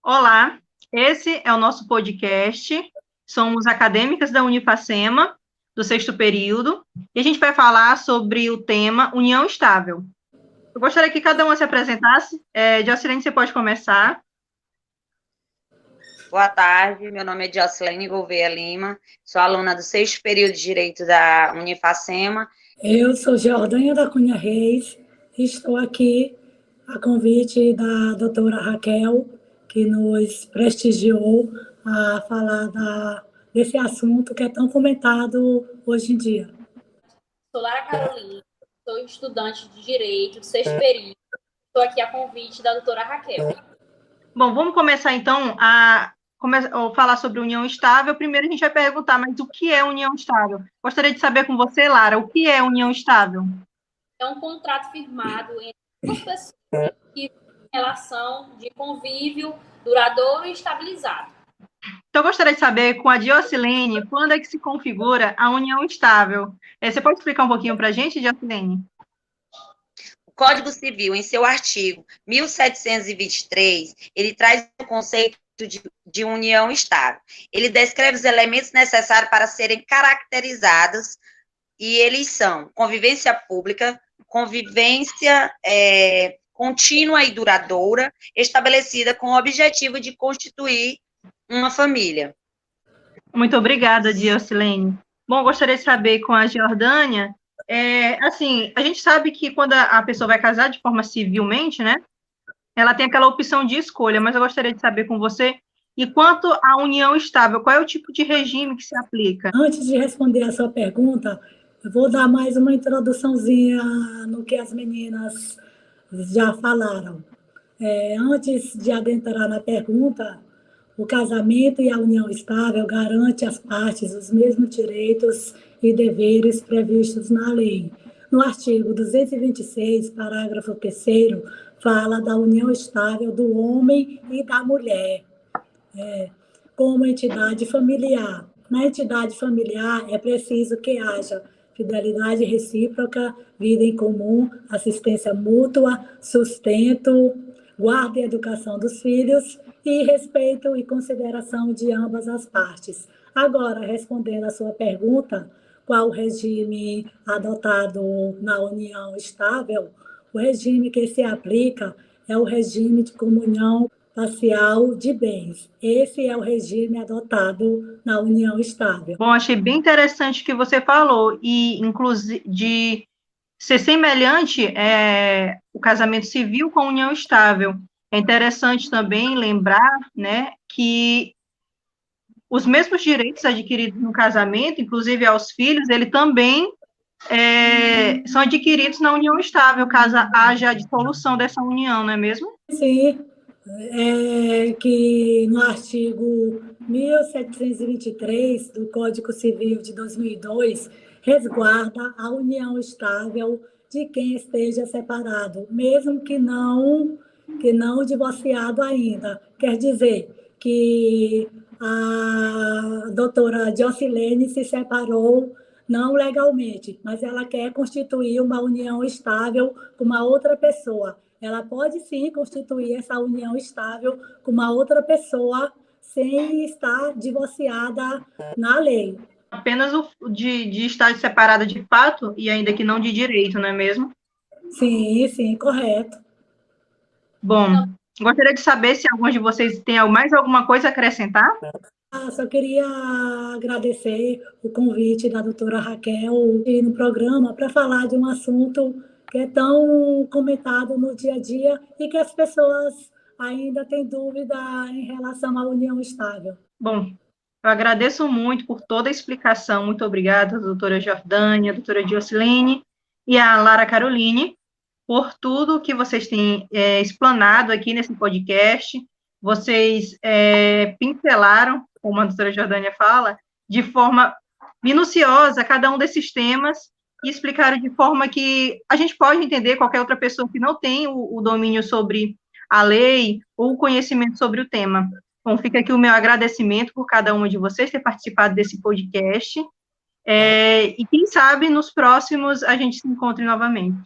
Olá, esse é o nosso podcast. Somos acadêmicas da Unifacema, do sexto período, e a gente vai falar sobre o tema União Estável. Eu gostaria que cada uma se apresentasse. Jocilene, você pode começar. Boa tarde, meu nome é Jocilene Gouveia Lima, sou aluna do sexto período de Direito da Unifacema. Eu sou Jordânia da Cunha Reis, estou aqui a convite da doutora Raquel, que nos prestigiou a falar desse assunto que é tão comentado hoje em dia. Sou Lara Carolina, sou estudante de Direito do sexto período, estou aqui a convite da doutora Raquel. Bom, vamos começar então a falar sobre união estável. Primeiro a gente vai perguntar, mas o que é união estável? Gostaria de saber com você, Lara, o que é união estável? É um contrato firmado entre duas pessoas que têm relação de convívio duradouro e estabilizado. Então, eu gostaria de saber com a Jocilene, quando é que se configura a união estável? Você pode explicar um pouquinho para a gente, Jocilene? O Código Civil, em seu artigo 1723, ele traz o conceito de união estável. Ele descreve os elementos necessários para serem caracterizados, e eles são convivência pública, convivência contínua e duradoura, estabelecida com o objetivo de constituir uma família. Muito obrigada, Jocilene. Bom, gostaria de saber com a Jordânia, a gente sabe que quando a pessoa vai casar de forma civilmente, né, ela tem aquela opção de escolha, mas eu gostaria de saber com você, e quanto à união estável, qual é o tipo de regime que se aplica? Antes de responder a sua pergunta, eu vou dar mais uma introduçãozinha no que as meninas já falaram. Antes de adentrar na pergunta, o casamento e a união estável garante às partes os mesmos direitos e deveres previstos na lei. No artigo 226, parágrafo 3º, fala da união estável do homem e da mulher, como entidade familiar. Na entidade familiar, é preciso que haja fidelidade recíproca, vida em comum, assistência mútua, sustento, guarda e educação dos filhos e respeito e consideração de ambas as partes. Agora, respondendo à sua pergunta, qual o regime adotado na união estável? O regime que se aplica é o regime de comunhão parcial de bens. Esse é o regime adotado na união estável. Bom, achei bem interessante o que você falou, e inclusive de ser semelhante o casamento civil com a união estável. É interessante também lembrar, né, que os mesmos direitos adquiridos no casamento, inclusive aos filhos, ele também são adquiridos na união estável, caso haja a dissolução dessa união, não é mesmo? Sim, que no artigo 1723 do Código Civil de 2002 resguarda a união estável de quem esteja separado, mesmo que não divorciado ainda. Quer dizer que a doutora Jocilene se separou não legalmente, mas ela quer constituir uma união estável com uma outra pessoa. Ela pode, sim, constituir essa união estável com uma outra pessoa sem estar divorciada na lei. Apenas de estar separada de fato e ainda que não de direito, não é mesmo? Sim, correto. Bom, gostaria de saber se alguns de vocês têm mais alguma coisa a acrescentar. Só queria agradecer o convite da doutora Raquel no programa para falar de um assunto que é tão comentado no dia a dia e que as pessoas ainda têm dúvida em relação à união estável. Bom, eu agradeço muito por toda a explicação. Muito obrigada, doutora Jordânia, doutora Jocilene e a Lara Caroline, por tudo que vocês têm explanado aqui nesse podcast. Vocês pincelaram, como a doutora Jordânia fala, de forma minuciosa cada um desses temas e explicaram de forma que a gente pode entender qualquer outra pessoa que não tem o domínio sobre a lei ou o conhecimento sobre o tema. Bom, fica aqui o meu agradecimento por cada uma de vocês ter participado desse podcast, e quem sabe nos próximos a gente se encontre novamente.